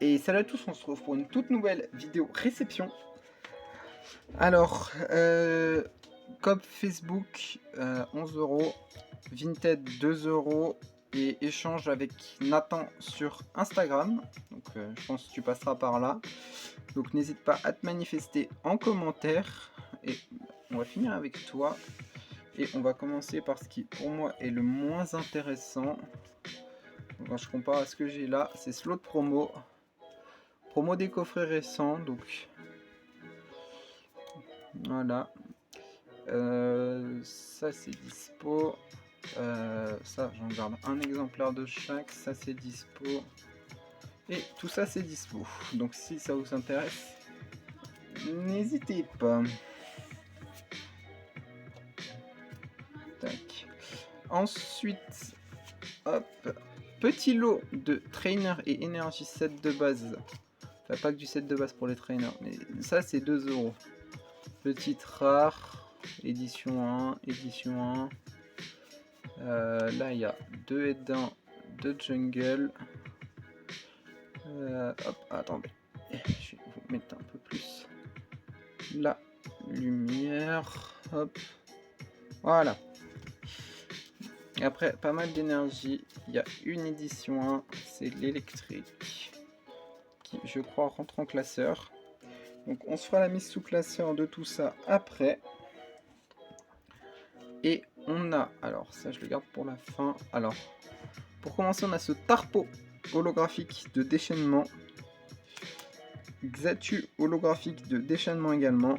Et salut à tous, on se retrouve pour une toute nouvelle vidéo réception. Alors, COP Facebook 11 €, Vinted 2 € et échange avec Nathan sur Instagram. Donc je pense que tu passeras par là. Donc n'hésite pas à te manifester en commentaire. Et on va finir avec toi. Et on va commencer par ce qui pour moi est le moins intéressant. Quand je compare à ce que j'ai là, c'est Slot Promo. Promo des coffrets récents, donc voilà. Ça c'est dispo. Ça j'en garde un exemplaire de chaque. Ça c'est dispo. Et tout ça c'est dispo. Donc si ça vous intéresse, n'hésitez pas. Tac. Ensuite, hop, petit lot de trainer et énergie set de base. Enfin, pas que du set de base pour les trainers, mais ça c'est 2 €. Petite rare, édition 1, édition 1. Là il y a 2 aidants de jungle. Hop, attendez, je vais vous mettre un peu plus la lumière. Hop, voilà. Et après, pas mal d'énergie. Il y a une édition 1, c'est l'électrique, qui je crois rentre en classeur. Donc on se fera la mise sous classeur de tout ça après. Et on a, alors ça je le garde pour la fin. Alors, pour commencer, on a ce Tarpo holographique de déchaînement. Xatu holographique de déchaînement également.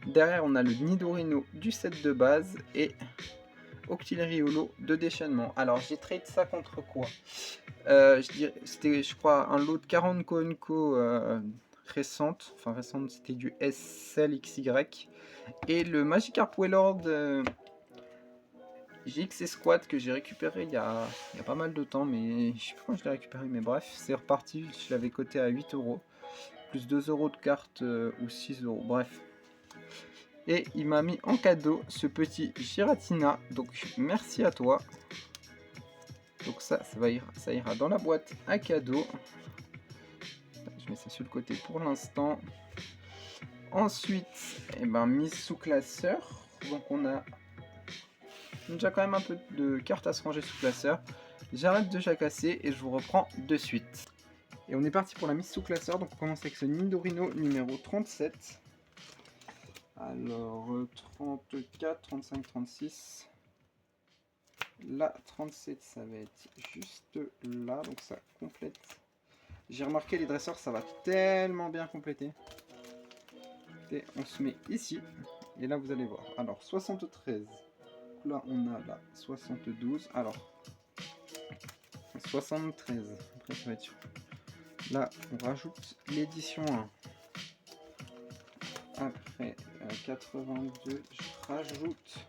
Derrière, on a le Nidorino du set de base et Octillery holo de déchaînement. Alors, j'ai trade ça contre quoi? C'était, je crois, un lot de 40 Konko récente. Enfin, récente, c'était du SLXY. Et le Magikarp Wailord GX Squad que j'ai récupéré il y a pas mal de temps, mais je sais pas quand je l'ai récupéré, mais bref, c'est reparti. Je l'avais coté à 8 €, plus 2 € de carte ou 6 €, bref. Et il m'a mis en cadeau ce petit Giratina, donc merci à toi. Donc ça ira dans la boîte à cadeau. Je mets ça sur le côté pour l'instant. Ensuite, mise sous classeur. Donc on a déjà quand même un peu de cartes à se ranger sous classeur. J'arrête de jacasser et je vous reprends de suite. Et on est parti pour la mise sous classeur. Donc on commence avec ce Nidorino numéro 37. Alors 34, 35, 36. Là 37 ça va être juste là. Donc ça complète. J'ai remarqué les dresseurs ça va tellement bien compléter. Et on se met ici. Et là vous allez voir. Alors 73. Là on a la 72. Alors 73. Après ça va être sûr. Là on rajoute l'édition 1. Après 82, je rajoute.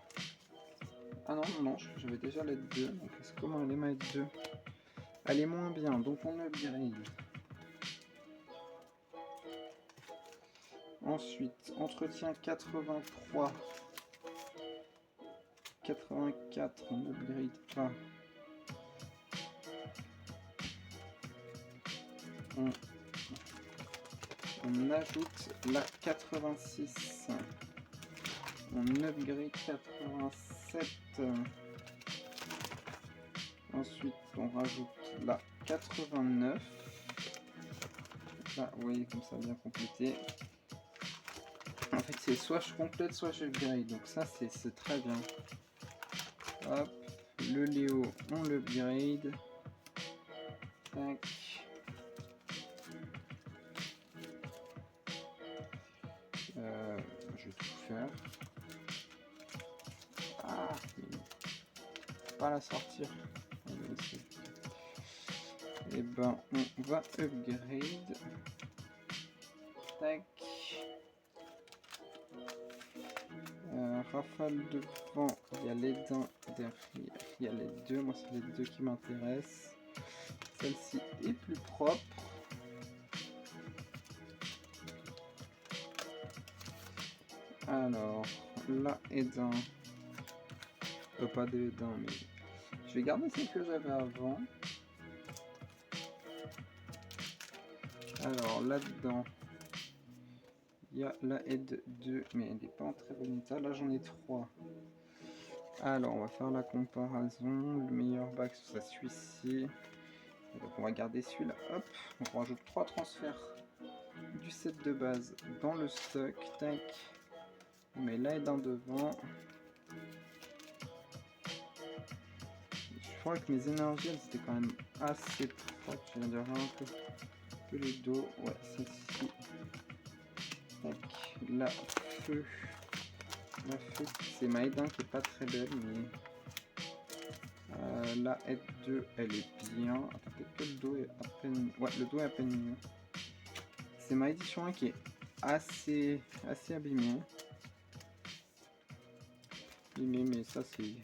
Ah non, j'avais déjà la 2. Donc comment elle est ma 2? Elle est moins bien, donc on upgrade. Ensuite, entretien 83. 84, on upgrade pas. On ajoute la 86. On upgrade 87. Ensuite, on rajoute la 89. Là, vous voyez comme ça bien complété. En fait, c'est soit je complète, soit je upgrade. Donc ça, c'est très bien. Hop, le Léo, on l'upgrade. Tac. Je vais tout faire. Ah, pas la sortir. Et ben, on va upgrade. Tac. Rafale de vent, il y a les dents derrière, il y a les deux, moi c'est les deux qui m'intéressent. Celle-ci est plus propre. Alors, là aidant, pas de aidant, mais je vais garder celle que j'avais avant. Alors là-dedans, il y a la Aide 2, mais elle n'est pas en très bon état. Là j'en ai 3. Alors on va faire la comparaison. Le meilleur bac, ça celui-ci. Donc on va garder celui-là. Hop, donc on rajoute 3 transferts du set de base dans le stock. Tac. On met l'aide devant. Je crois que mes énergies elles étaient quand même assez propres. Je vais dire un peu les dos. Ouais, celle-ci. Tac. La feu. C'est ma aide 1 qui est pas très belle, mais la aide 2 elle est bien. Peut-être que le dos est à peine. Ouais, le dos est à peine mieux. C'est ma édition 1 qui est assez abîmée. Mais ça c'est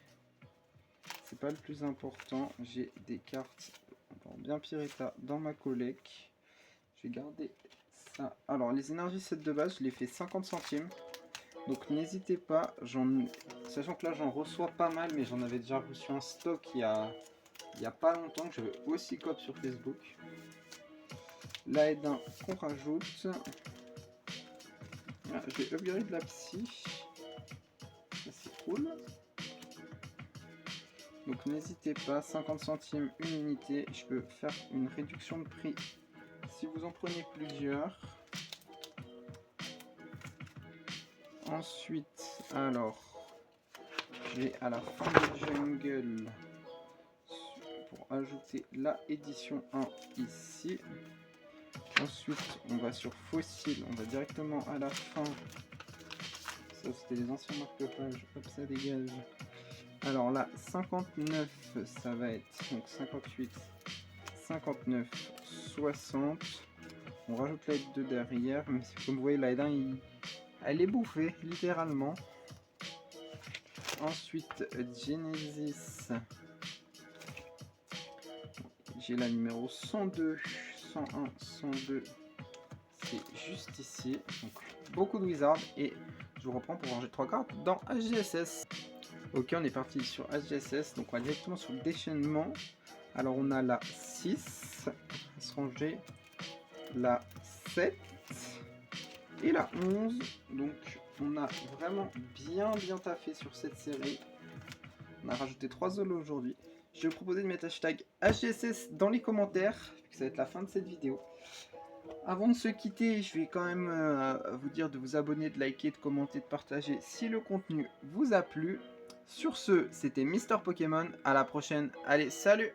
pas le plus important. J'ai des cartes dans bien pire état dans ma collecte. Je vais garder ça. Alors les énergies set de base, je les fais 50 centimes. Donc n'hésitez pas, sachant que là j'en reçois pas mal, mais j'en avais déjà reçu un stock il y a pas longtemps, que j'avais aussi copié sur Facebook. La aide 1 qu'on rajoute. Ah, je vais upgrade la psy. Ça c'est cool. Donc n'hésitez pas, 50 centimes une unité, je peux faire une réduction de prix si vous en prenez plusieurs. Ensuite, alors, je vais à la fin de Jungle pour ajouter la édition 1 ici. Ensuite, on va sur Fossile, on va directement à la fin. Ça, c'était les anciens marque-pages. Hop, ça dégage. Alors là, 59, ça va être donc 58, 59, 60. On rajoute la 2 derrière, mais comme vous voyez, la 1, elle est bouffée, littéralement. Ensuite, Genesis. J'ai la numéro 102, 101, 102. C'est juste ici. Donc, beaucoup de wizards. Et je vous reprends pour ranger 3 cartes dans HGSS. Ok, on est parti sur HGSS. Donc, on va directement sur le déchaînement. Alors, on a la 6. On va se ranger. La 7. Et la 11. Donc, on a vraiment bien taffé sur cette série. On a rajouté 3 zolos aujourd'hui. Je vais vous proposer de mettre hashtag HGSS dans les commentaires, puisque ça va être la fin de cette vidéo. Avant de se quitter, je vais quand même vous dire de vous abonner, de liker, de commenter, de partager si le contenu vous a plu. Sur ce, c'était Mister Pokémon. À la prochaine. Allez, salut!